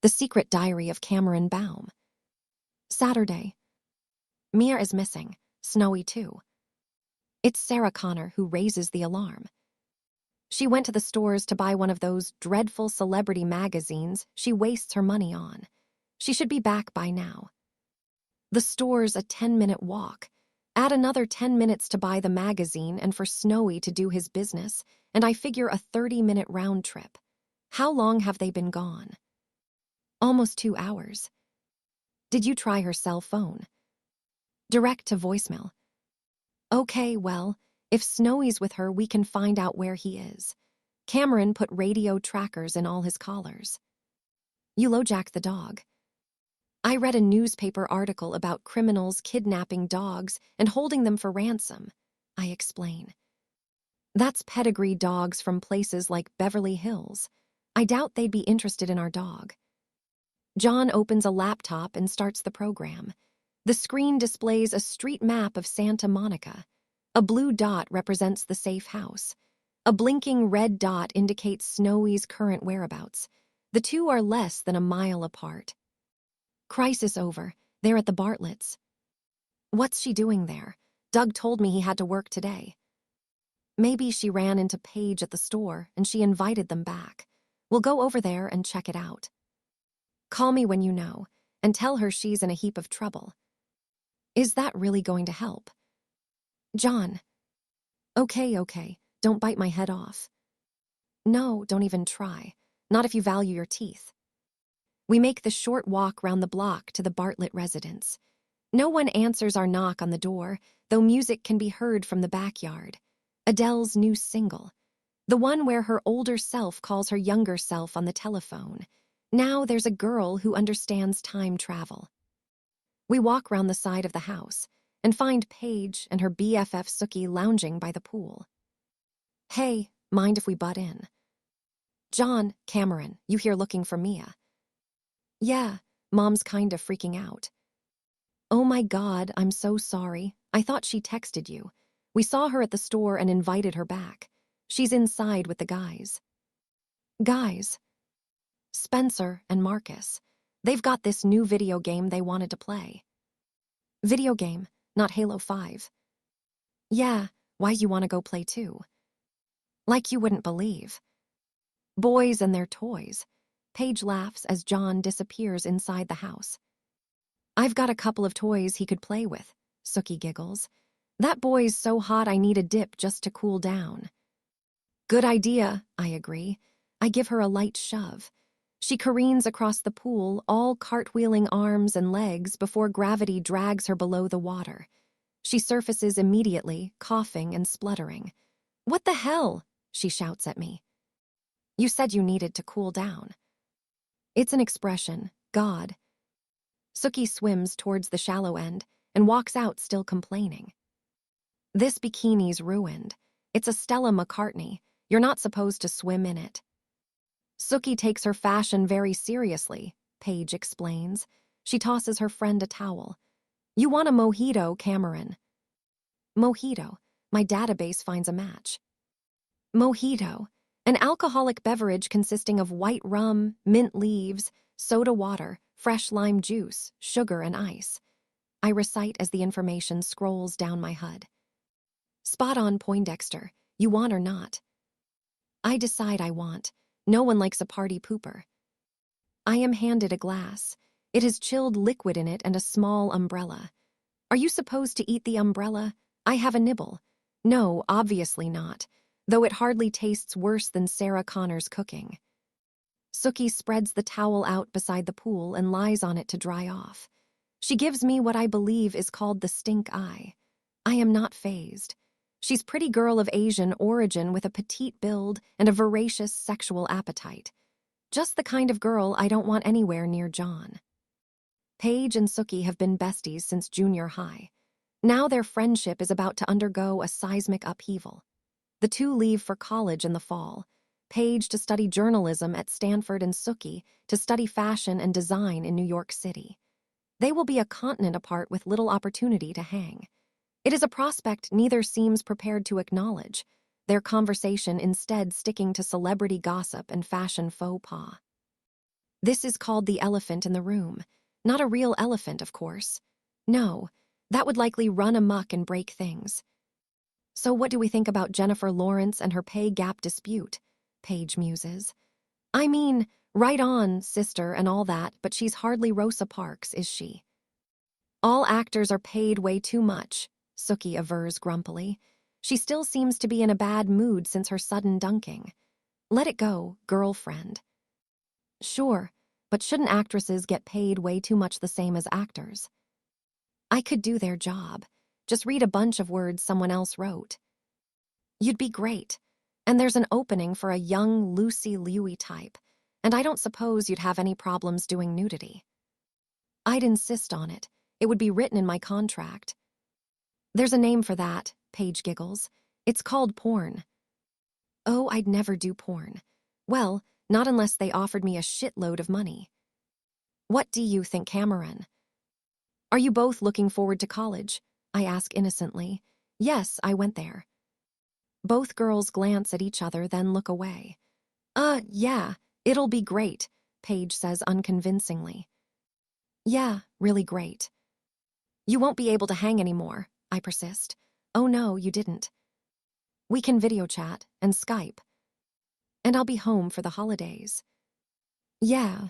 The Secret Diary of Cameron Baum. Saturday. Mia is missing. Snowy too. It's Sarah Connor who raises the alarm. She went to the stores to buy one of those dreadful celebrity magazines she wastes her money on. She should be back by now. The store's a 10-minute walk. Add another 10 minutes to buy the magazine and for Snowy to do his business, and I figure a 30-minute round trip. How long have they been gone? Almost 2 hours. Did you try her cell phone? Direct to voicemail. Okay, well, if Snowy's with her, we can find out where he is. Cameron put radio trackers in all his collars. You LoJack the dog. I read a newspaper article about criminals kidnapping dogs and holding them for ransom, I explain. That's pedigree dogs from places like Beverly Hills. I doubt they'd be interested in our dog. John opens a laptop and starts the program. The screen displays a street map of Santa Monica. A blue dot represents the safe house. A blinking red dot indicates Snowy's current whereabouts. The two are less than a mile apart. Crisis over. They're at the Bartletts. What's she doing there? Doug told me he had to work today. Maybe she ran into Paige at the store and she invited them back. We'll go over there and check it out. Call me when you know, and tell her she's in a heap of trouble. Is that really going to help? John. Okay, don't bite my head off. No, don't even try. Not if you value your teeth. We make the short walk round the block to the Bartlett residence. No one answers our knock on the door, though music can be heard from the backyard. Adele's new single. The one where her older self calls her younger self on the telephone. Now there's a girl who understands time travel. We walk round the side of the house and find Paige and her BFF Sookie lounging by the pool. Hey, mind if we butt in? John, Cameron, you here looking for Mia? Yeah, Mom's kinda freaking out. Oh my God, I'm so sorry. I thought she texted you. We saw her at the store and invited her back. She's inside with the guys. Guys? Spencer and Marcus. They've got this new video game they wanted to play. Video game, not Halo 5. Yeah, why you want to go play too? Like you wouldn't believe. Boys and their toys. Paige laughs as John disappears inside the house. I've got a couple of toys he could play with, Sookie giggles. That boy's so hot I need a dip just to cool down. Good idea, I agree. I give her a light shove. She careens across the pool, all cartwheeling arms and legs before gravity drags her below the water. She surfaces immediately, coughing and spluttering. What the hell? She shouts at me. You said you needed to cool down. It's an expression, God. Sookie swims towards the shallow end and walks out still complaining. This bikini's ruined. It's a Stella McCartney. You're not supposed to swim in it. Sookie takes her fashion very seriously, Paige explains. She tosses her friend a towel. You want a mojito, Cameron? Mojito. My database finds a match. Mojito. An alcoholic beverage consisting of white rum, mint leaves, soda water, fresh lime juice, sugar, and ice. I recite as the information scrolls down my HUD. Spot on, Poindexter. You want or not? I decide I want. No one likes a party pooper. I am handed a glass. It has chilled liquid in it and a small umbrella. Are you supposed to eat the umbrella? I have a nibble. No, obviously not, though it hardly tastes worse than Sarah Connor's cooking. Sookie spreads the towel out beside the pool and lies on it to dry off. She gives me what I believe is called the stink eye. I am not fazed. She's pretty girl of Asian origin with a petite build and a voracious sexual appetite. Just the kind of girl I don't want anywhere near John. Paige and Sookie have been besties since junior high. Now their friendship is about to undergo a seismic upheaval. The two leave for college in the fall. Paige to study journalism at Stanford and Sookie to study fashion and design in New York City. They will be a continent apart with little opportunity to hang. It is a prospect neither seems prepared to acknowledge, their conversation instead sticking to celebrity gossip and fashion faux pas. This is called the elephant in the room. Not a real elephant, of course. No, that would likely run amok and break things. So what do we think about Jennifer Lawrence and her pay gap dispute? Paige muses. I mean, right on, sister, and all that, but she's hardly Rosa Parks, is she? All actors are paid way too much, Sookie avers grumpily. She still seems to be in a bad mood since her sudden dunking. Let it go, girlfriend. Sure, but shouldn't actresses get paid way too much the same as actors? I could do their job. Just read a bunch of words someone else wrote. You'd be great. And there's an opening for a young Lucy Liu type, and I don't suppose you'd have any problems doing nudity. I'd insist on it. It would be written in my contract. There's a name for that, Paige giggles. It's called porn. Oh, I'd never do porn. Well, not unless they offered me a shitload of money. What do you think, Cameron? Are you both looking forward to college? I ask innocently. Yes, I went there. Both girls glance at each other, then look away. Yeah, it'll be great, Paige says unconvincingly. Yeah, really great. You won't be able to hang anymore, I persist. Oh no, you didn't. We can video chat and Skype. And I'll be home for the holidays. Yeah.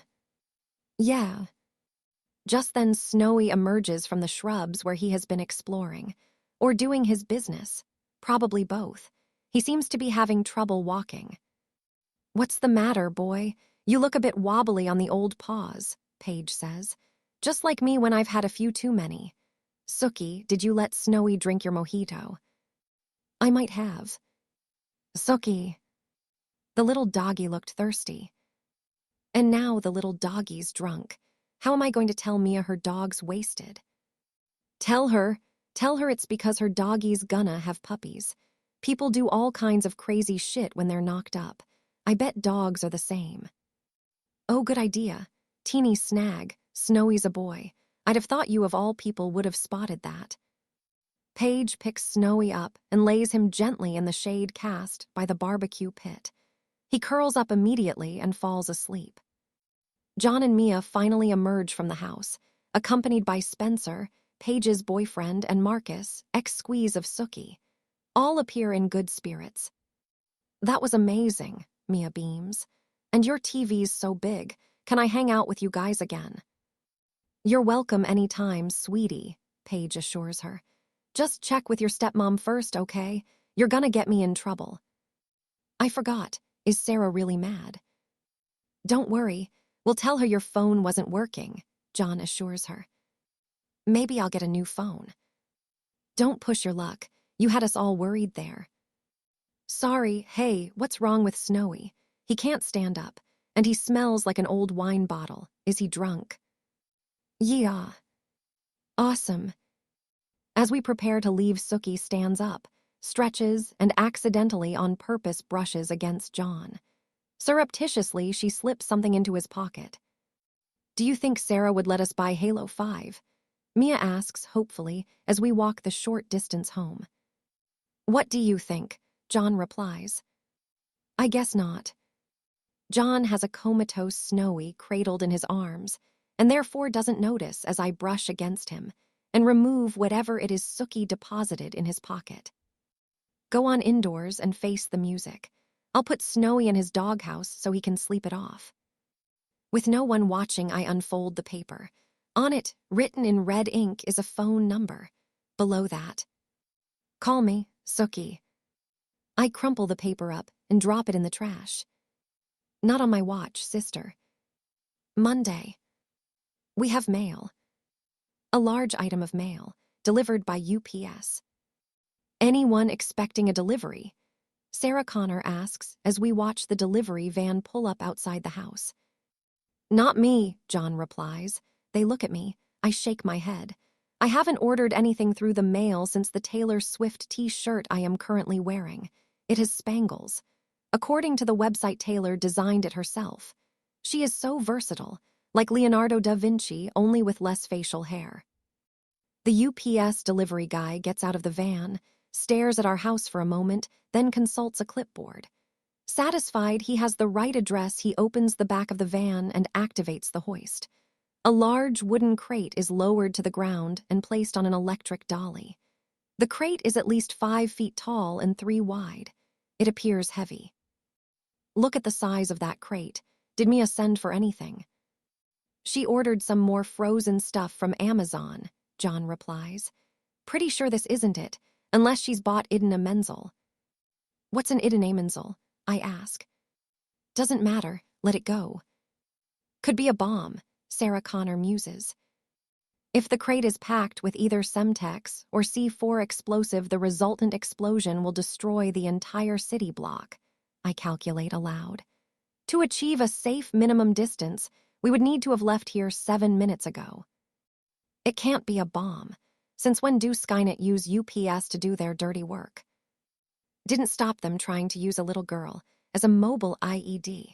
Just then Snowy emerges from the shrubs where he has been exploring, or doing his business, probably both. He seems to be having trouble walking. What's the matter, boy? You look a bit wobbly on the old paws, Paige says. Just like me when I've had a few too many. Sookie, did you let Snowy drink your mojito? I might have. Sookie. The little doggy looked thirsty. And now the little doggy's drunk. How am I going to tell Mia her dog's wasted? Tell her it's because her doggy's gonna have puppies. People do all kinds of crazy shit when they're knocked up. I bet dogs are the same. Oh, good idea. Teeny snag, Snowy's a boy. I'd have thought you of all people would have spotted that. Paige picks Snowy up and lays him gently in the shade cast by the barbecue pit. He curls up immediately and falls asleep. John and Mia finally emerge from the house, accompanied by Spencer, Paige's boyfriend, and Marcus, ex-squeeze of Sookie. All appear in good spirits. That was amazing, Mia beams. And your TV's so big. Can I hang out with you guys again? You're welcome anytime, sweetie, Paige assures her. Just check with your stepmom first, okay? You're gonna get me in trouble. I forgot. Is Sarah really mad? Don't worry. We'll tell her your phone wasn't working, John assures her. Maybe I'll get a new phone. Don't push your luck. You had us all worried there. Sorry, hey, what's wrong with Snowy? He can't stand up, and he smells like an old wine bottle. Is he drunk? Yeah. Awesome. As we prepare to leave, Sookie stands up, stretches, and accidentally on purpose brushes against John. Surreptitiously, she slips something into his pocket. Do you think Sarah would let us buy Halo 5? Mia asks, hopefully, as we walk the short distance home. What do you think? John replies. I guess not. John has a comatose Snowy cradled in his arms, and therefore doesn't notice as I brush against him and remove whatever it is Sookie deposited in his pocket. Go on indoors and face the music. I'll put Snowy in his doghouse so he can sleep it off. With no one watching, I unfold the paper. On it, written in red ink, is a phone number. Below that, call me, Sookie. I crumple the paper up and drop it in the trash. Not on my watch, sister. Monday. We have mail. A large item of mail, delivered by UPS. Anyone expecting a delivery? Sarah Connor asks as we watch the delivery van pull up outside the house. Not me, John replies. They look at me. I shake my head. I haven't ordered anything through the mail since the Taylor Swift t-shirt I am currently wearing. It has spangles. According to the website, Taylor designed it herself. She is so versatile, like Leonardo da Vinci, only with less facial hair. The UPS delivery guy gets out of the van, stares at our house for a moment, then consults a clipboard. Satisfied he has the right address, he opens the back of the van and activates the hoist. A large wooden crate is lowered to the ground and placed on an electric dolly. The crate is at least 5 feet tall and 3 wide. It appears heavy. Look at the size of that crate. Did Mia send for anything? She ordered some more frozen stuff from Amazon, John replies. Pretty sure this isn't it, unless she's bought Iduna Menzel. What's an Iduna Menzel? I ask. Doesn't matter, let it go. Could be a bomb, Sarah Connor muses. If the crate is packed with either Semtex or C4 explosive, the resultant explosion will destroy the entire city block, I calculate aloud. To achieve a safe minimum distance, we would need to have left here 7 minutes ago. It can't be a bomb. Since when do Skynet use UPS to do their dirty work? Didn't stop them trying to use a little girl as a mobile IED.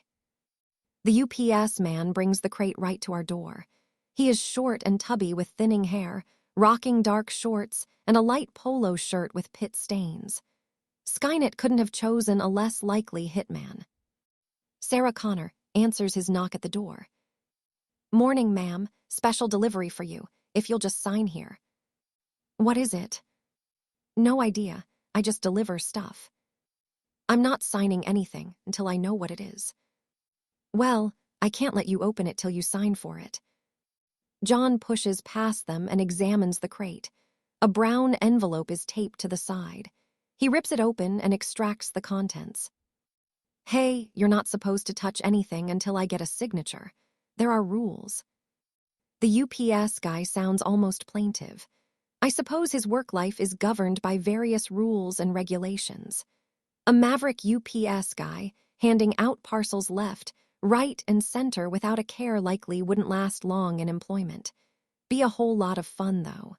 The UPS man brings the crate right to our door. He is short and tubby with thinning hair, rocking dark shorts, and a light polo shirt with pit stains. Skynet couldn't have chosen a less likely hitman. Sarah Connor answers his knock at the door. Morning, ma'am. Special delivery for you, if you'll just sign here. What is it? No idea. I just deliver stuff. I'm not signing anything until I know what it is. Well, I can't let you open it till you sign for it. John pushes past them and examines the crate. A brown envelope is taped to the side. He rips it open and extracts the contents. Hey, you're not supposed to touch anything until I get a signature. There are rules. The UPS guy sounds almost plaintive. I suppose his work life is governed by various rules and regulations. A maverick UPS guy, handing out parcels left, right, and center without a care likely wouldn't last long in employment. Be a whole lot of fun, though.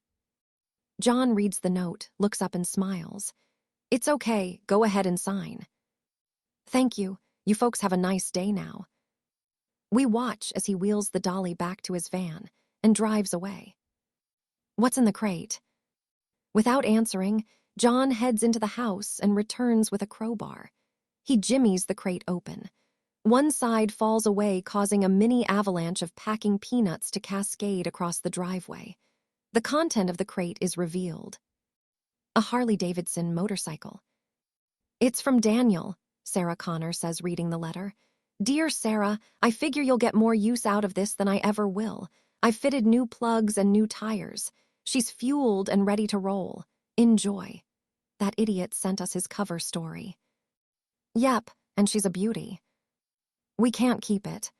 John reads the note, looks up and smiles. It's okay, go ahead and sign. Thank you, you folks have a nice day now. We watch as he wheels the dolly back to his van and drives away. What's in the crate? Without answering, John heads into the house and returns with a crowbar. He jimmies the crate open. One side falls away, causing a mini avalanche of packing peanuts to cascade across the driveway. The content of the crate is revealed. A Harley-Davidson motorcycle. It's from Daniel, Sarah Connor says, reading the letter. Dear Sarah, I figure you'll get more use out of this than I ever will. I've fitted new plugs and new tires. She's fueled and ready to roll. Enjoy. That idiot sent us his cover story. Yep, and she's a beauty. We can't keep it.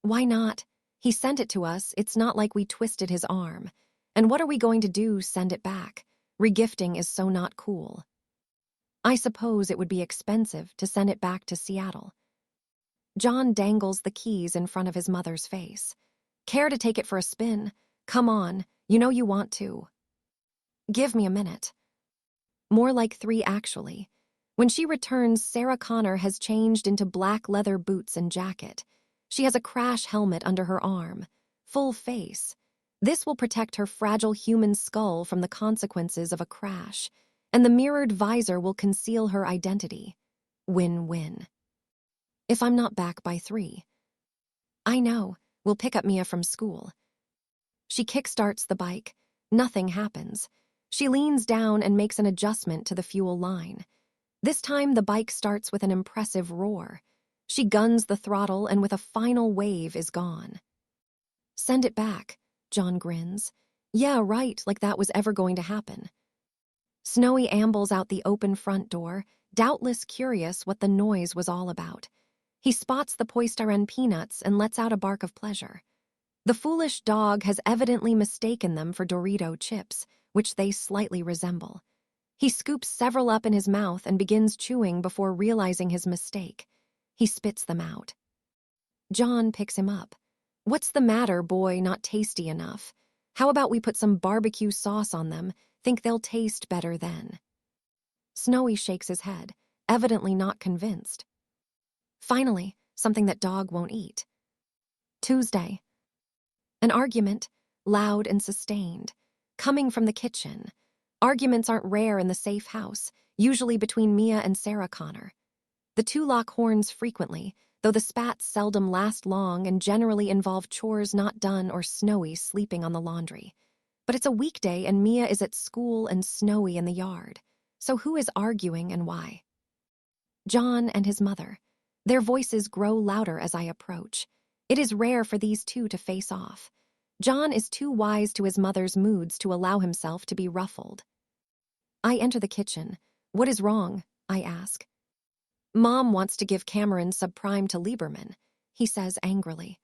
Why not? He sent it to us. It's not like we twisted his arm. And what are we going to do, send it back? Regifting is so not cool. I suppose it would be expensive to send it back to Seattle. John dangles the keys in front of his mother's face. Care to take it for a spin? Come on, you know you want to. Give me a minute. More like 3, actually. When she returns, Sarah Connor has changed into black leather boots and jacket. She has a crash helmet under her arm. Full face. This will protect her fragile human skull from the consequences of a crash, and the mirrored visor will conceal her identity. Win-win. If I'm not back by 3. I know. We'll pick up Mia from school. She kickstarts the bike. Nothing happens. She leans down and makes an adjustment to the fuel line. This time the bike starts with an impressive roar. She guns the throttle and with a final wave is gone. Send it back, John grins. Yeah, right, like that was ever going to happen. Snowy ambles out the open front door, doubtless curious what the noise was all about. He spots the polystyrene peanuts and lets out a bark of pleasure. The foolish dog has evidently mistaken them for Dorito chips, which they slightly resemble. He scoops several up in his mouth and begins chewing before realizing his mistake. He spits them out. John picks him up. What's the matter, boy? Not tasty enough. How about we put some barbecue sauce on them? Think they'll taste better then. Snowy shakes his head, evidently not convinced. Finally, something that dog won't eat. Tuesday. An argument, loud and sustained, coming from the kitchen. Arguments aren't rare in the safe house, usually between Mia and Sarah Connor. The two lock horns frequently, though the spats seldom last long and generally involve chores not done or Snowy sleeping on the laundry. But it's a weekday and Mia is at school and Snowy in the yard. So who is arguing and why? John and his mother. Their voices grow louder as I approach. It is rare for these two to face off. John is too wise to his mother's moods to allow himself to be ruffled. I enter the kitchen. What is wrong? I ask. Mom wants to give Cameron subprime to Lieberman, he says angrily.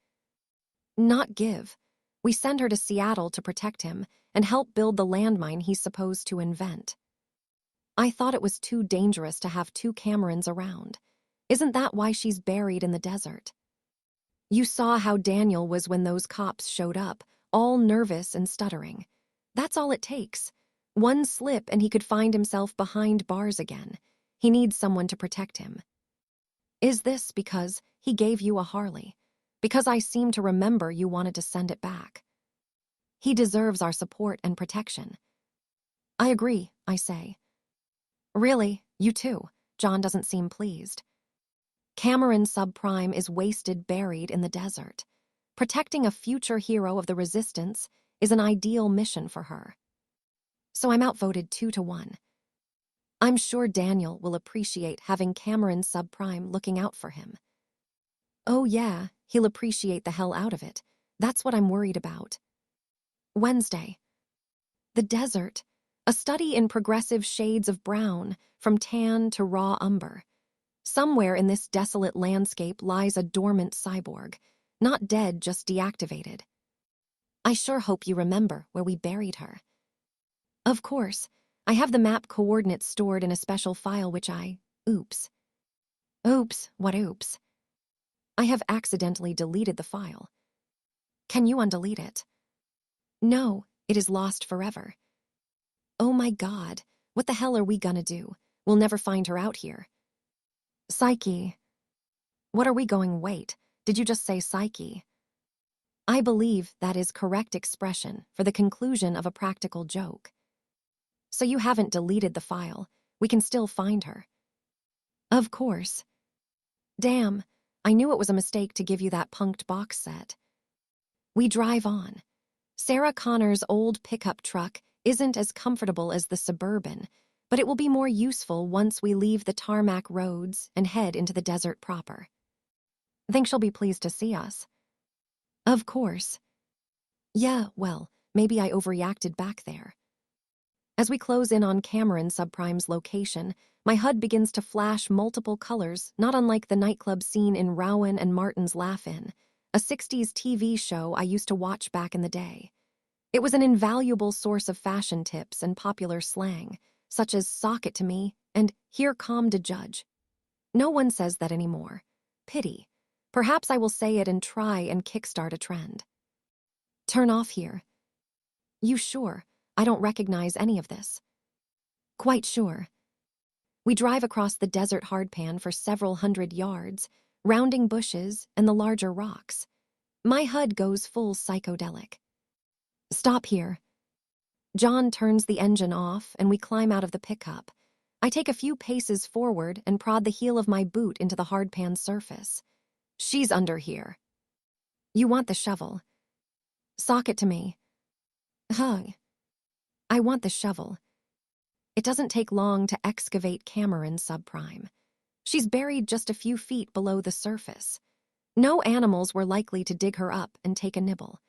Not give. We send her to Seattle to protect him and help build the landmine he's supposed to invent. I thought it was too dangerous to have two Camerons around. Isn't that why she's buried in the desert? You saw how Daniel was when those cops showed up, all nervous and stuttering. That's all it takes. One slip and he could find himself behind bars again. He needs someone to protect him. Is this because he gave you a Harley? Because I seem to remember you wanted to send it back. He deserves our support and protection. I agree, I say. Really, you too? John doesn't seem pleased. Cameron subprime is wasted buried in the desert. Protecting a future hero of the resistance is an ideal mission for her. So I'm outvoted 2-1. I'm sure Daniel will appreciate having Cameron subprime looking out for him. Oh yeah, he'll appreciate the hell out of it. That's what I'm worried about. Wednesday. The desert. A study in progressive shades of brown, from tan to raw umber. Somewhere in this desolate landscape lies a dormant cyborg, not dead, just deactivated. I sure hope you remember where we buried her. Of course, I have the map coordinates stored in a special file which oops. Oops, what oops? I have accidentally deleted the file. Can you undelete it? No, it is lost forever. Oh my God, what the hell are we gonna do? We'll never find her out here. Psyche. What are we going? Wait, did you just say psyche? I believe that is correct expression for the conclusion of a practical joke. So you haven't deleted the file. We can still find her. Of course. Damn, I knew it was a mistake to give you that punked box set. We drive on. Sarah Connor's old pickup truck isn't as comfortable as the Suburban, but it will be more useful once we leave the tarmac roads and head into the desert proper. Think she'll be pleased to see us? Of course. Yeah, well, maybe I overreacted back there. As we close in on Cameron subprime's location, my HUD begins to flash multiple colors, not unlike the nightclub scene in Rowan and Martin's Laugh-In, a 60s TV show I used to watch back in the day. It was an invaluable source of fashion tips and popular slang, such as "sock it to me" and "here calm to judge." No one says that anymore. Pity. Perhaps I will say it and try and kickstart a trend. Turn off here. You sure? I don't recognize any of this. Quite sure. We drive across the desert hardpan for several hundred yards, rounding bushes and the larger rocks. My HUD goes full psychedelic. Stop here. John turns the engine off and we climb out of the pickup. I take a few paces forward and prod the heel of my boot into the hardpan surface. She's under here. You want the shovel? Sock it to me. Huh. I want the shovel. It doesn't take long to excavate Cameron subprime. She's buried just a few feet below the surface. No animals were likely to dig her up and take a nibble.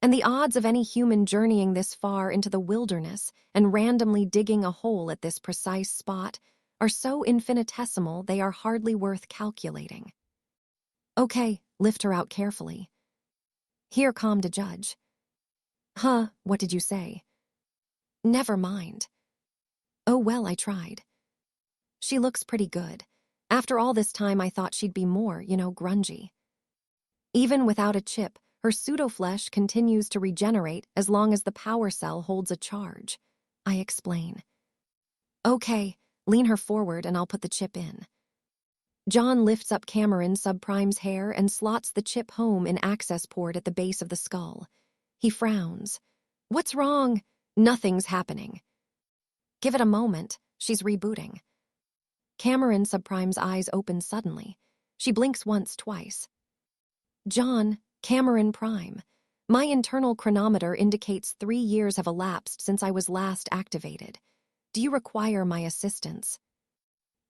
And the odds of any human journeying this far into the wilderness and randomly digging a hole at this precise spot are so infinitesimal they are hardly worth calculating. Okay, lift her out carefully. Here, calm to judge. Huh, what did you say? Never mind. Oh well, I tried. She looks pretty good. After all this time I thought she'd be more, grungy. Even without a chip, her pseudoflesh continues to regenerate as long as the power cell holds a charge. I explain. Okay, lean her forward and I'll put the chip in. John lifts up Cameron subprime's hair and slots the chip home in access port at the base of the skull. He frowns. What's wrong? Nothing's happening. Give it a moment. She's rebooting. Cameron subprime's eyes open suddenly. She blinks once, twice. John, Cameron Prime. My internal chronometer indicates 3 years have elapsed since I was last activated. Do you require my assistance?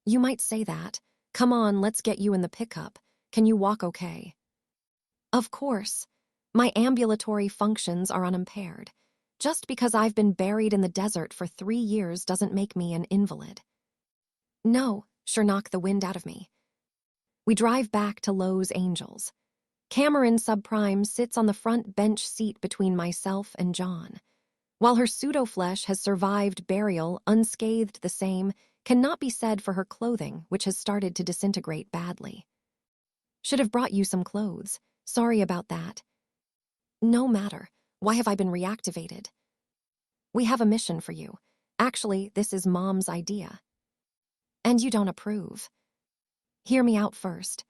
You might say that. Come on, let's get you in the pickup. Can you walk okay? Of course. My ambulatory functions are unimpaired. Just because I've been buried in the desert for 3 years doesn't make me an invalid. No, sure knock the wind out of me. We drive back to Lowe's Angels. Cameron subprime sits on the front bench seat between myself and John. While her pseudo-flesh has survived burial unscathed, the same cannot be said for her clothing, which has started to disintegrate badly. Should have brought you some clothes. Sorry about that. No matter. Why have I been reactivated? We have a mission for you. Actually, this is Mom's idea. And you don't approve. Hear me out first.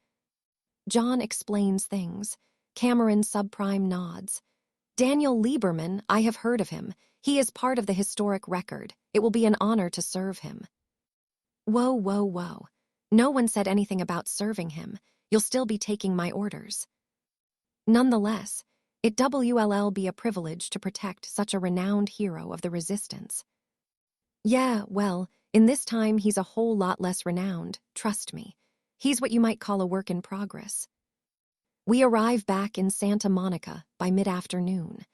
John explains things. Cameron subprime nods. Daniel Lieberman, I have heard of him. He is part of the historic record. It will be an honor to serve him. Whoa, whoa, whoa. No one said anything about serving him. You'll still be taking my orders. Nonetheless, it will be a privilege to protect such a renowned hero of the resistance. Yeah, well, in this time he's a whole lot less renowned, trust me. He's what you might call a work in progress. We arrive back in Santa Monica by mid-afternoon.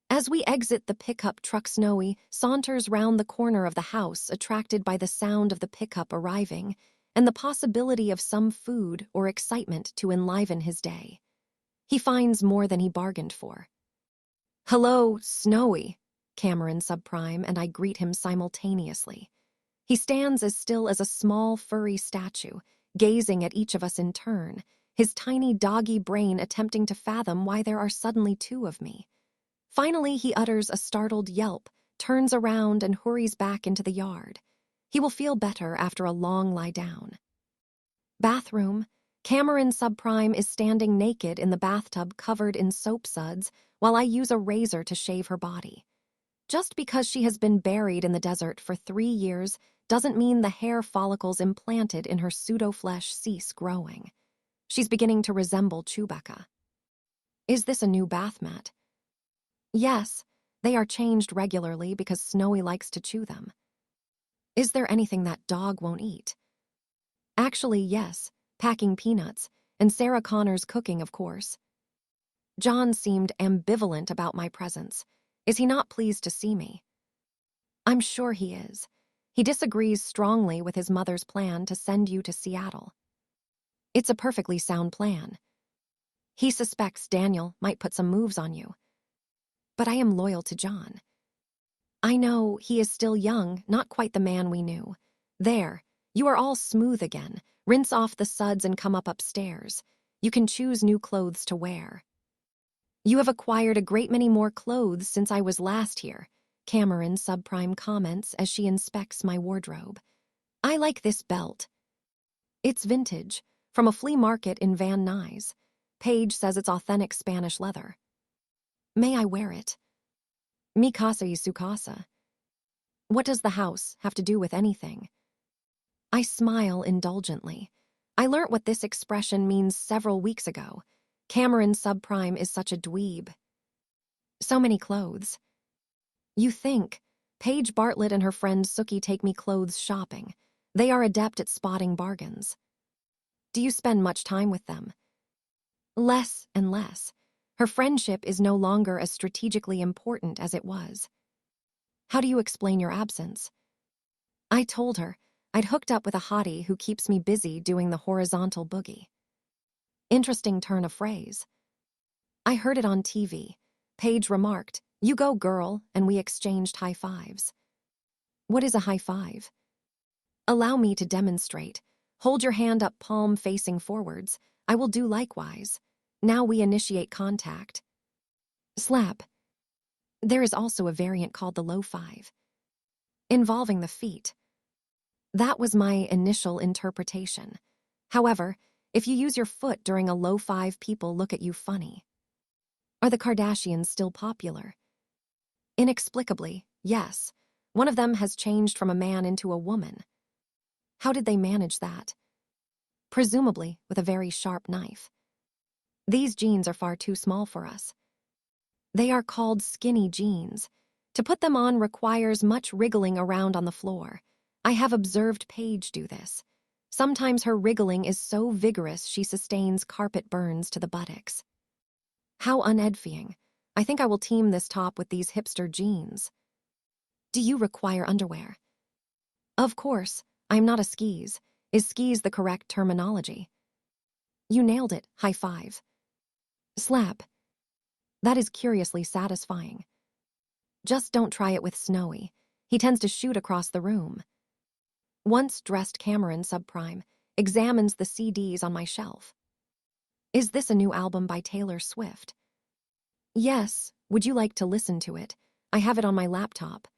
As we exit the pickup truck, Snowy saunters round the corner of the house, attracted by the sound of the pickup arriving and the possibility of some food or excitement to enliven his day. He finds more than he bargained for. Hello, Snowy, Cameron subprime and I greet him simultaneously. He stands as still as a small furry statue, gazing at each of us in turn, his tiny doggy brain attempting to fathom why there are suddenly 2 of me. Finally, he utters a startled yelp, turns around and hurries back into the yard. He will feel better after a long lie down. Bathroom. Cameron subprime is standing naked in the bathtub covered in soap suds while I use a razor to shave her body. Just because she has been buried in the desert for 3 years doesn't mean the hair follicles implanted in her pseudo-flesh cease growing. She's beginning to resemble Chewbacca. Is this a new bath mat? Yes, they are changed regularly because Snowy likes to chew them. Is there anything that dog won't eat? Actually, yes, packing peanuts, and Sarah Connor's cooking, of course. John seemed ambivalent about my presence. Is he not pleased to see me? I'm sure he is. He disagrees strongly with his mother's plan to send you to Seattle. It's a perfectly sound plan. He suspects Daniel might put some moves on you. But I am loyal to John. I know he is still young, not quite the man we knew. There, you are all smooth again. Rinse off the suds and come up upstairs. You can choose new clothes to wear. You have acquired a great many more clothes since I was last here, Cameron subprime comments as she inspects my wardrobe. I like this belt. It's vintage, from a flea market in Van Nuys. Paige says it's authentic Spanish leather. May I wear it? Mi casa y su casa. What does the house have to do with anything? I smile indulgently. I learnt what this expression means several weeks ago. Cameron subprime is such a dweeb. So many clothes. You think. Paige Bartlett and her friend Sookie take me clothes shopping. They are adept at spotting bargains. Do you spend much time with them? Less and less. Her friendship is no longer as strategically important as it was. How do you explain your absence? I told her I'd hooked up with a hottie who keeps me busy doing the horizontal boogie. Interesting turn of phrase. I heard it on TV. Paige remarked, "You go, girl," and we exchanged high fives. What is a high five? Allow me to demonstrate. Hold your hand up, palm facing forwards. I will do likewise. Now we initiate contact. Slap. There is also a variant called the low five, involving the feet. That was my initial interpretation. However, if you use your foot during a low five, people look at you funny. Are the Kardashians still popular? Inexplicably, yes. One of them has changed from a man into a woman. How did they manage that? Presumably with a very sharp knife. These jeans are far too small for us. They are called skinny jeans. To put them on requires much wriggling around on the floor. I have observed Paige do this. Sometimes her wriggling is so vigorous she sustains carpet burns to the buttocks. How unedifying. I think I will team this top with these hipster jeans. Do you require underwear? Of course, I am not a skis. Is skis the correct terminology? You nailed it, high five. Slap. That is curiously satisfying. Just don't try it with Snowy. He tends to shoot across the room. Once dressed Cameron subprime examines the CDs on my shelf. Is this a new album by Taylor Swift? Yes, would you like to listen to it? I have it on my laptop.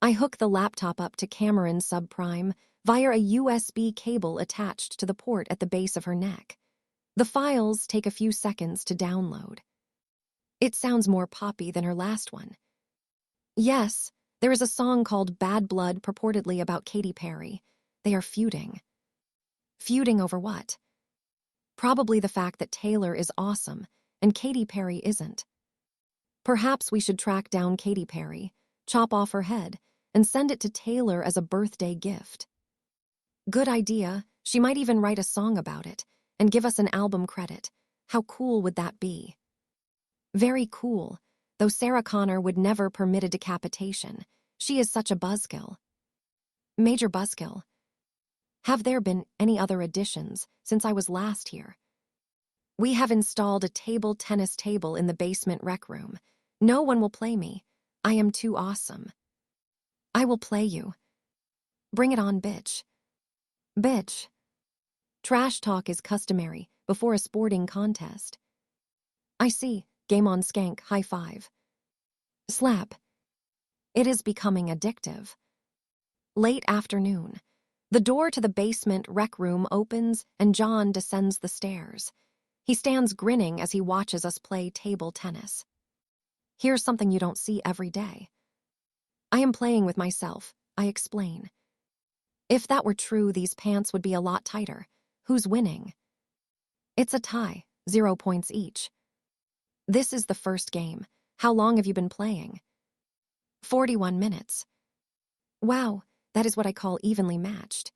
I hook the laptop up to Cameron subprime via a USB cable attached to the port at the base of her neck. The files take a few seconds to download. It sounds more poppy than her last one. Yes, there is a song called Bad Blood purportedly about Katy Perry. They are feuding. Feuding over what? Probably the fact that Taylor is awesome and Katy Perry isn't. Perhaps we should track down Katy Perry, chop off her head, and send it to Taylor as a birthday gift. Good idea. She might even write a song about it and give us an album credit. How cool would that be? Very cool, though Sarah Connor would never permit a decapitation. She is such a buzzkill. Major buzzkill. Have there been any other additions since I was last here? We have installed a table tennis table in the basement rec room. No one will play me. I am too awesome. I will play you. Bring it on, bitch. Bitch. Trash talk is customary before a sporting contest. I see. Game on, skank, high five. Slap. It is becoming addictive. Late afternoon. The door to the basement rec room opens and John descends the stairs. He stands grinning as he watches us play table tennis. Here's something you don't see every day. I am playing with myself, I explain. If that were true, these pants would be a lot tighter. Who's winning? It's a tie, 0 points each. This is the first game. How long have you been playing? 41 minutes. Wow, that is what I call evenly matched.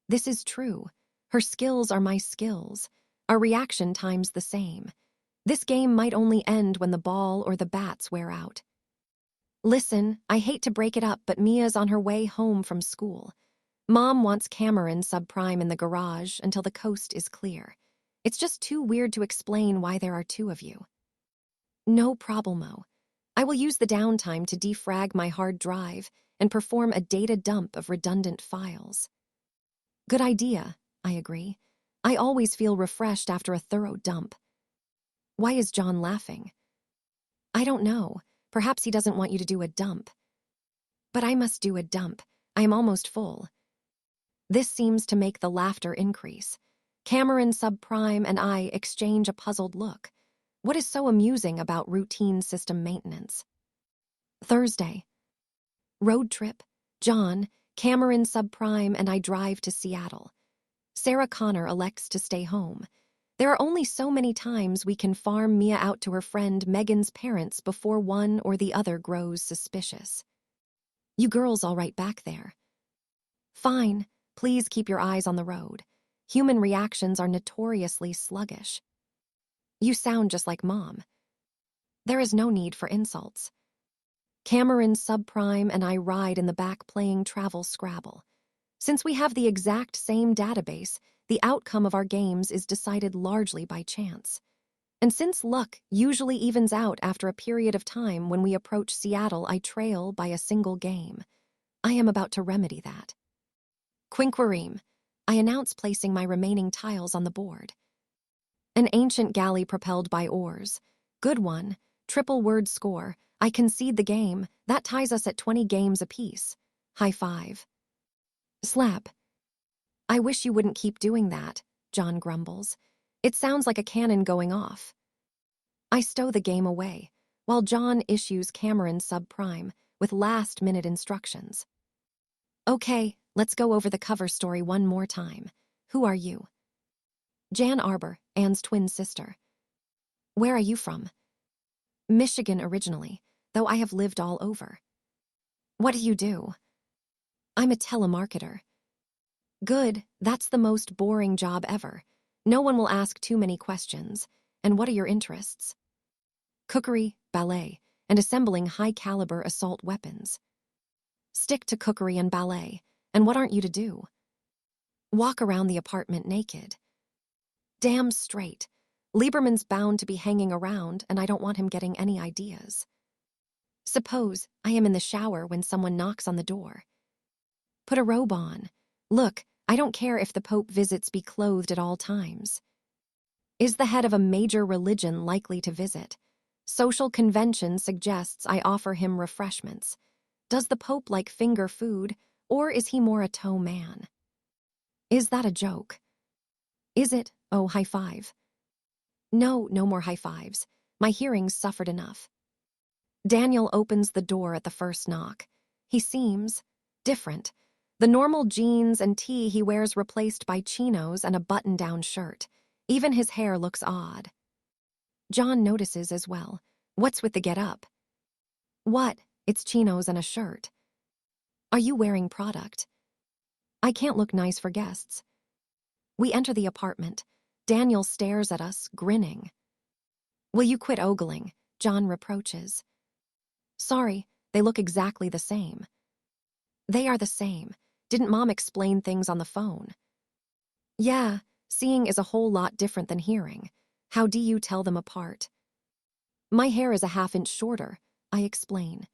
This is true. Her skills are my skills. Our reaction time's the same. This game might only end when the ball or the bats wear out. Listen, I hate to break it up, but Mia's on her way home from school. Mom wants Cameron subprime in the garage until the coast is clear. It's just too weird to explain why there are two of you. No problemo. I will use the downtime to defrag my hard drive and perform a data dump of redundant files. Good idea, I agree. I always feel refreshed after a thorough dump. Why is John laughing? I don't know. Perhaps he doesn't want you to do a dump. But I must do a dump. I am almost full. This seems to make the laughter increase. Cameron subprime and I exchange a puzzled look. What is so amusing about routine system maintenance? Thursday. Road trip. John, Cameron subprime and I drive to Seattle. Sarah Connor elects to stay home. There are only so many times we can farm Mia out to her friend Megan's parents before one or the other grows suspicious. You girls all right back there? Fine. Please keep your eyes on the road. Human reactions are notoriously sluggish. You sound just like Mom. There is no need for insults. Cameron subprime and I ride in the back playing Travel Scrabble. Since we have the exact same database, the outcome of our games is decided largely by chance. And since luck usually evens out after a period of time, when we approach Seattle, I trail by a single game. I am about to remedy that. Quinquireem, I announce, placing my remaining tiles on the board. An ancient galley propelled by oars. Good one. Triple word score. I concede the game. That ties us at 20 games apiece. High five. Slap. I wish you wouldn't keep doing that, John grumbles. It sounds like a cannon going off. I stow the game away, while John issues Cameron subprime with last-minute instructions. Okay, let's go over the cover story one more time. Who are you? Jan Arbor, Anne's twin sister. Where are you from? Michigan originally, though I have lived all over. What do you do? I'm a telemarketer. Good, that's the most boring job ever. No one will ask too many questions. And what are your interests? Cookery, ballet, and assembling high-caliber assault weapons. Stick to cookery and ballet, and what aren't you to do? Walk around the apartment naked. Damn straight. Lieberman's bound to be hanging around, and I don't want him getting any ideas. Suppose I am in the shower when someone knocks on the door. Put a robe on. Look, I don't care if the Pope visits be clothed at all times. Is the head of a major religion likely to visit? Social convention suggests I offer him refreshments. Does the Pope like finger food, or is he more a toe man? Is that a joke? Is it? Oh, high five. No, no more high fives. My hearing's suffered enough. Daniel opens the door at the first knock. He seems different. The normal jeans and tee he wears replaced by chinos and a button-down shirt. Even his hair looks odd. John notices as well. What's with the get-up? What? It's chinos and a shirt. Are you wearing product? I can't look nice for guests. We enter the apartment. Daniel stares at us, grinning. Will you quit ogling? John reproaches. Sorry, they look exactly the same. They are the same. Didn't Mom explain things on the phone? Yeah, seeing is a whole lot different than hearing. How do you tell them apart? My hair is a half-inch shorter, I explain.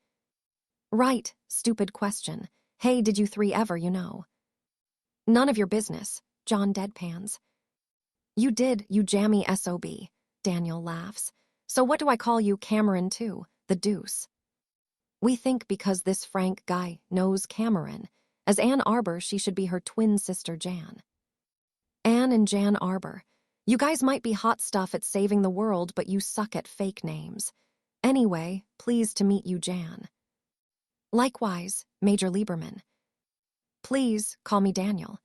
Right, stupid question. Hey, did you three ever, you know? None of your business, John deadpans. You did, you jammy SOB, Daniel laughs. So what do I call you, Cameron too, the deuce? We think because this Frank guy knows Cameron. As Ann Arbor, she should be her twin sister Jan. Ann and Jan Arbor. You guys might be hot stuff at saving the world, but you suck at fake names. Anyway, pleased to meet you, Jan. Likewise, Major Lieberman. Please, call me Daniel.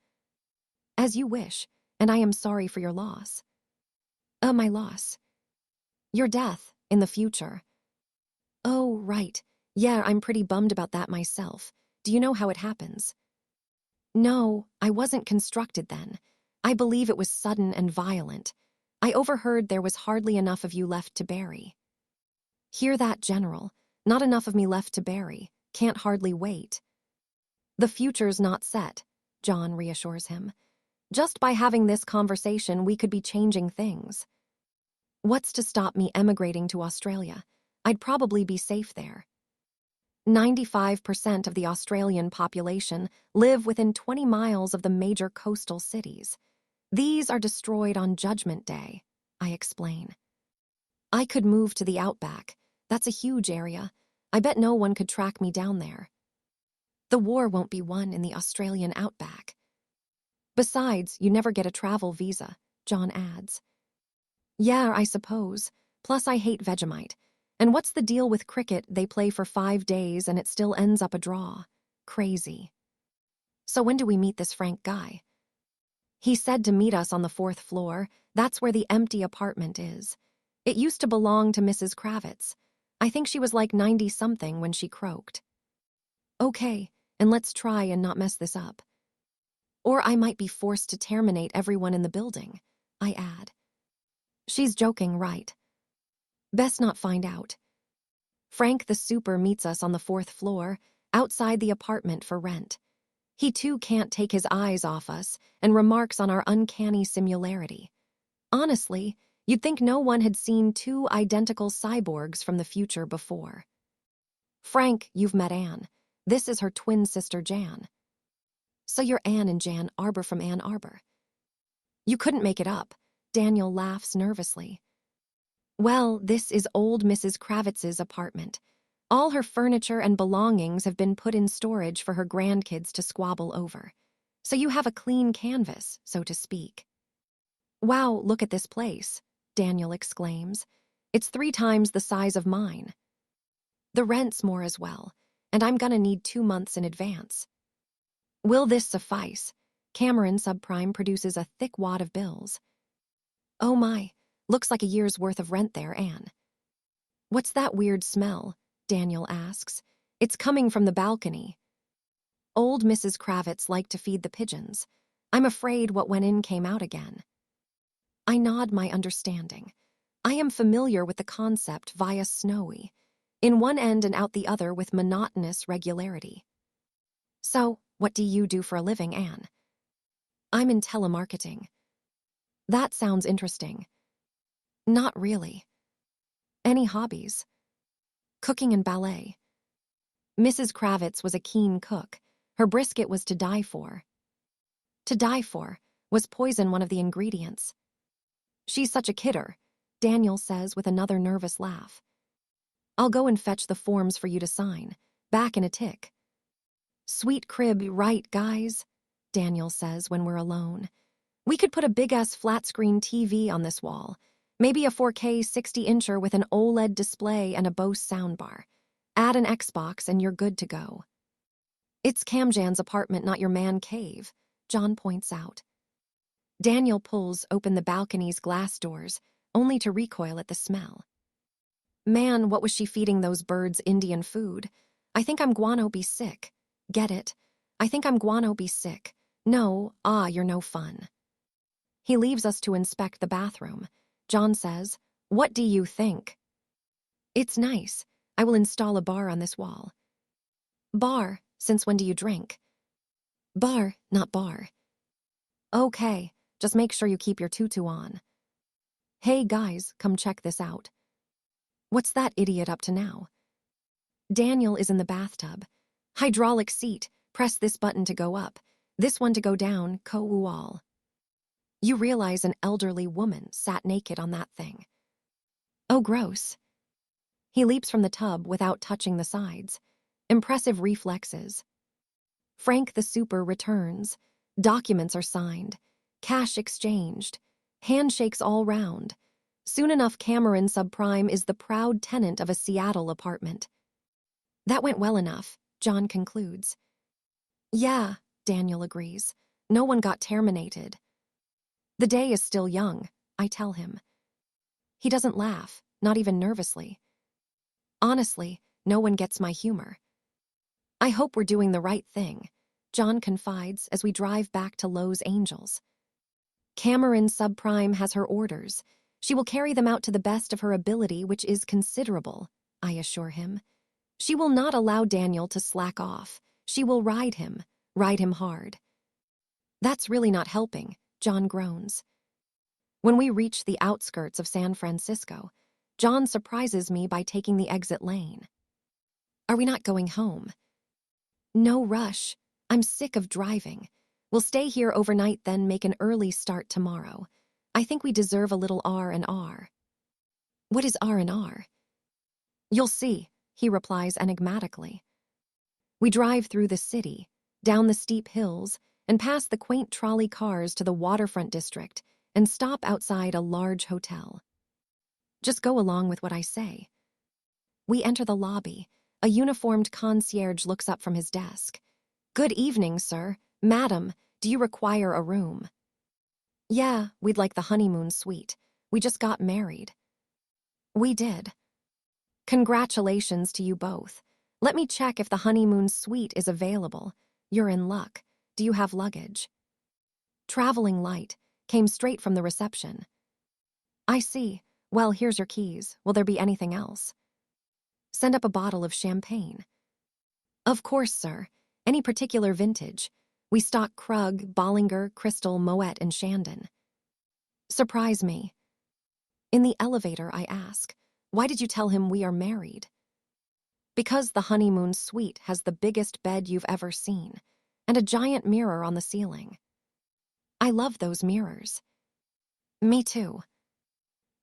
As you wish, and I am sorry for your loss. My loss. Your death, in the future. Oh, right. Yeah, I'm pretty bummed about that myself. Do you know how it happens? No, I wasn't constructed then. I believe it was sudden and violent. I overheard there was hardly enough of you left to bury. Hear that, General? Not enough of me left to bury. Can't hardly wait. The future's not set, John reassures him. Just by having this conversation, we could be changing things. What's to stop me emigrating to Australia? I'd probably be safe there. 95% of the Australian population live within 20 miles of the major coastal cities. These are destroyed on Judgment Day, I explain. I could move to the outback. That's a huge area. I bet no one could track me down there. The war won't be won in the Australian outback. Besides, you never get a travel visa, John adds. Yeah, I suppose. Plus, I hate Vegemite. And what's the deal with cricket? They play for 5 days and it still ends up a draw. Crazy. So when do we meet this Frank guy? He said to meet us on the 4th floor. That's where the empty apartment is. It used to belong to Mrs. Kravitz. I think she was like 90-something when she croaked. Okay, and let's try and not mess this up. Or I might be forced to terminate everyone in the building, I add. She's joking, right? Best not find out. Frank the super meets us on the 4th floor, outside the apartment for rent. He too can't take his eyes off us and remarks on our uncanny similarity. Honestly, you'd think no one had seen 2 identical cyborgs from the future before. Frank, you've met Anne. This is her twin sister Jan. So you're Anne and Jan Arbor from Ann Arbor. You couldn't make it up. Daniel laughs nervously. Well, this is old Mrs. Kravitz's apartment. All her furniture and belongings have been put in storage for her grandkids to squabble over. So you have a clean canvas, so to speak. Wow, look at this place, Daniel exclaims. It's 3 times the size of mine. The rent's more as well, and I'm gonna need 2 months in advance. Will this suffice? Cameron subprime produces a thick wad of bills. Oh my, looks like a year's worth of rent there, Anne. What's that weird smell? Daniel asks. It's coming from the balcony. Old Mrs. Kravitz liked to feed the pigeons. I'm afraid what went in came out again. I nod my understanding. I am familiar with the concept via Snowy, in one end and out the other with monotonous regularity. So, what do you do for a living, Anne? I'm in telemarketing. That sounds interesting. Not really. Any hobbies? Cooking and ballet. Mrs. Kravitz was a keen cook. Her brisket was to die for. To die for. Was poison one of the ingredients? She's such a kidder, Daniel says with another nervous laugh. I'll go and fetch the forms for you to sign. Back in a tick. Sweet crib, right, guys? Daniel says when we're alone. We could put a big-ass flat-screen TV on this wall. Maybe a 4K 60-incher with an OLED display and a Bose soundbar. Add an Xbox and you're good to go. It's Camjan's apartment, not your man cave, John points out. Daniel pulls open the balcony's glass doors, only to recoil at the smell. Man, what was she feeding those birds Indian food? I think I'm guano be sick. Get it? I think I'm guano be sick. No, you're no fun. He leaves us to inspect the bathroom. John says, what do you think? It's nice. I will install a bar on this wall. Bar? Since when do you drink? Bar, not bar. Okay, just make sure you keep your tutu on. Hey guys, come check this out. What's that idiot up to now? Daniel is in the bathtub. Hydraulic seat, press this button to go up, this one to go down, co-all. You realize an elderly woman sat naked on that thing. Oh, gross. He leaps from the tub without touching the sides. Impressive reflexes. Frank the super returns. Documents are signed. Cash exchanged. Handshakes all round. Soon enough, Cameron subprime is the proud tenant of a Seattle apartment. That went well enough, John concludes. Yeah, Daniel agrees. No one got terminated. The day is still young, I tell him. He doesn't laugh, not even nervously. Honestly, no one gets my humor. I hope we're doing the right thing, John confides as we drive back to Lowe's Angels. Cameron subprime has her orders. She will carry them out to the best of her ability, which is considerable, I assure him. She will not allow Daniel to slack off. She will ride him hard. That's really not helping, John groans. When we reach the outskirts of San Francisco, John surprises me by taking the exit lane. Are we not going home? No rush. I'm sick of driving. We'll stay here overnight, then make an early start tomorrow. I think we deserve a little R&R. What is R&R? You'll see, he replies enigmatically. We drive through the city, down the steep hills, and past the quaint trolley cars to the waterfront district and stop outside a large hotel. Just go along with what I say. We enter the lobby. A uniformed concierge looks up from his desk. Good evening, sir. Madam, do you require a room? Yeah, we'd like the honeymoon suite. We just got married. We did. Congratulations to you both. Let me check if the honeymoon suite is available. You're in luck. Do you have luggage? Traveling light. Came straight from the reception. I see. Well, here's your keys. Will there be anything else? Send up a bottle of champagne. Of course, sir. Any particular vintage? We stock Krug, Bollinger, Crystal, Moet, and Shandon. Surprise me. In the elevator, I ask, why did you tell him we are married? Because the honeymoon suite has the biggest bed you've ever seen, and a giant mirror on the ceiling. I love those mirrors. Me too.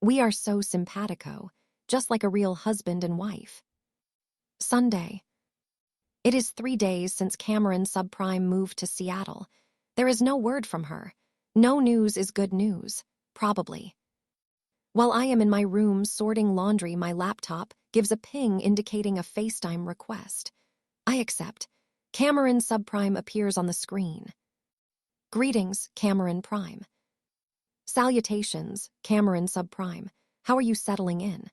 We are so simpatico, just like a real husband and wife. Sunday. It is 3 days since Cameron subprime moved to Seattle. There is no word from her. No news is good news, probably. While I am in my room sorting laundry, my laptop gives a ping indicating a FaceTime request. I accept. Cameron subprime appears on the screen. Greetings, Cameron Prime. Salutations, Cameron subprime. How are you settling in?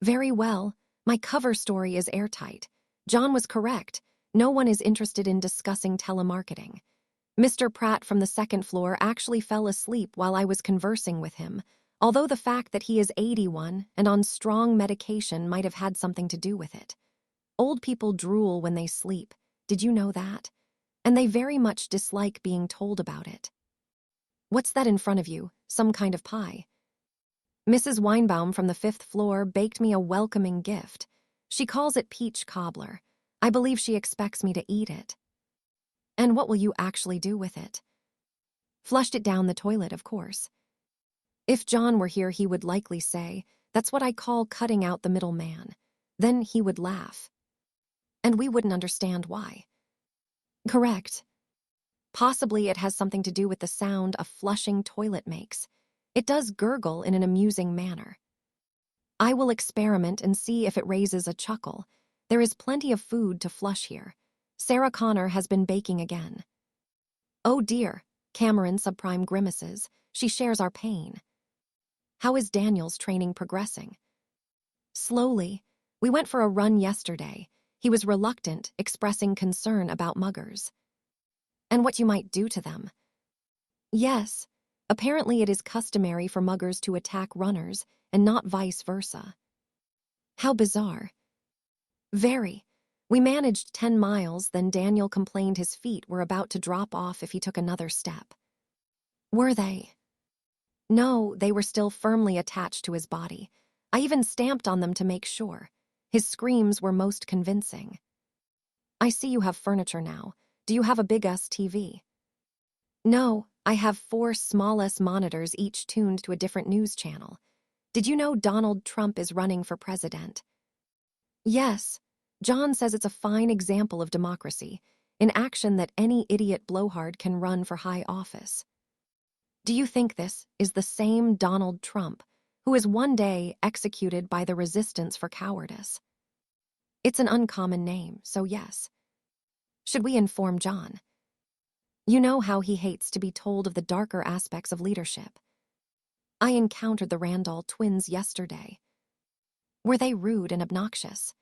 Very well. My cover story is airtight. John was correct. No one is interested in discussing telemarketing. Mr. Pratt from the second floor actually fell asleep while I was conversing with him, although the fact that he is 81 and on strong medication might have had something to do with it. Old people drool when they sleep. Did you know that? And they very much dislike being told about it. What's that in front of you? Some kind of pie? Mrs. Weinbaum from the fifth floor baked me a welcoming gift. She calls it peach cobbler. I believe she expects me to eat it. And what will you actually do with it? Flushed it down the toilet, of course. If John were here, he would likely say, "That's what I call cutting out the middle man." Then he would laugh. And we wouldn't understand why. Correct. Possibly it has something to do with the sound a flushing toilet makes. It does gurgle in an amusing manner. I will experiment and see if it raises a chuckle. There is plenty of food to flush here. Sarah Connor has been baking again. Oh dear, Cameron subprime grimaces. She shares our pain. How is Daniel's training progressing? Slowly. We went for a run yesterday. He was reluctant, expressing concern about muggers. And what you might do to them. Yes, apparently it is customary for muggers to attack runners and not vice versa. How bizarre. Very. We managed 10 miles, then Daniel complained his feet were about to drop off if he took another step. Were they? No, they were still firmly attached to his body. I even stamped on them to make sure. His screams were most convincing. I see you have furniture now. Do you have a big-ass TV? No, I have 4 small-ass monitors each tuned to a different news channel. Did you know Donald Trump is running for president? Yes. John says it's a fine example of democracy, in action that any idiot blowhard can run for high office. Do you think this is the same Donald Trump who is one day executed by the resistance for cowardice? It's an uncommon name, so yes. Should we inform John? You know how he hates to be told of the darker aspects of leadership. I encountered the Randall twins yesterday. Were they rude and obnoxious?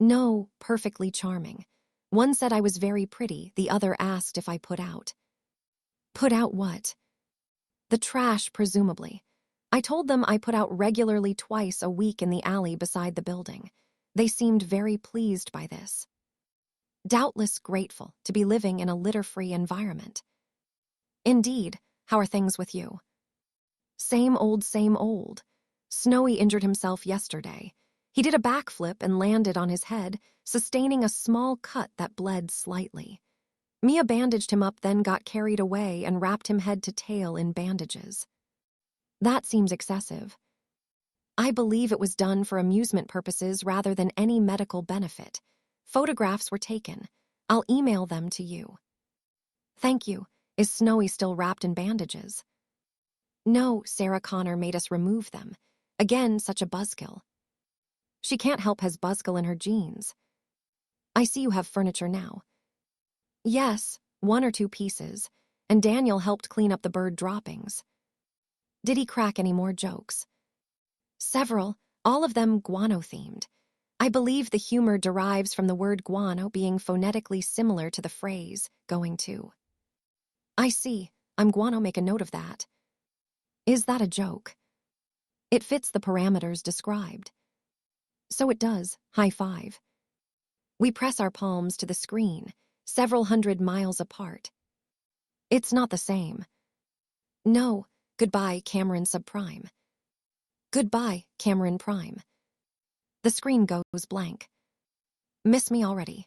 No, perfectly charming. One said I was very pretty, the other asked if I put out. Put out what? The trash, presumably. I told them I put out regularly twice a week in the alley beside the building. They seemed very pleased by this. Doubtless grateful to be living in a litter-free environment. Indeed, how are things with you? Same old, same old. Snowy injured himself yesterday. He did a backflip and landed on his head, sustaining a small cut that bled slightly. Mia bandaged him up, then got carried away and wrapped him head to tail in bandages. That seems excessive. I believe it was done for amusement purposes rather than any medical benefit. Photographs were taken. I'll email them to you. Thank you. Is Snowy still wrapped in bandages? No, Sarah Connor made us remove them. Again, such a buzzkill. She can't help has buzzkill in her genes. I see you have furniture now. Yes, 1 or 2 pieces, and Daniel helped clean up the bird droppings. Did he crack any more jokes? Several, all of them guano-themed. I believe the humor derives from the word guano being phonetically similar to the phrase, going to. I see. I'm guano, make a note of that. Is that a joke? It fits the parameters described. So it does. High five. We press our palms to the screen, several hundred miles apart. It's not the same. No. Goodbye, Cameron subprime. Goodbye, Cameron Prime. The screen goes blank. Miss me already?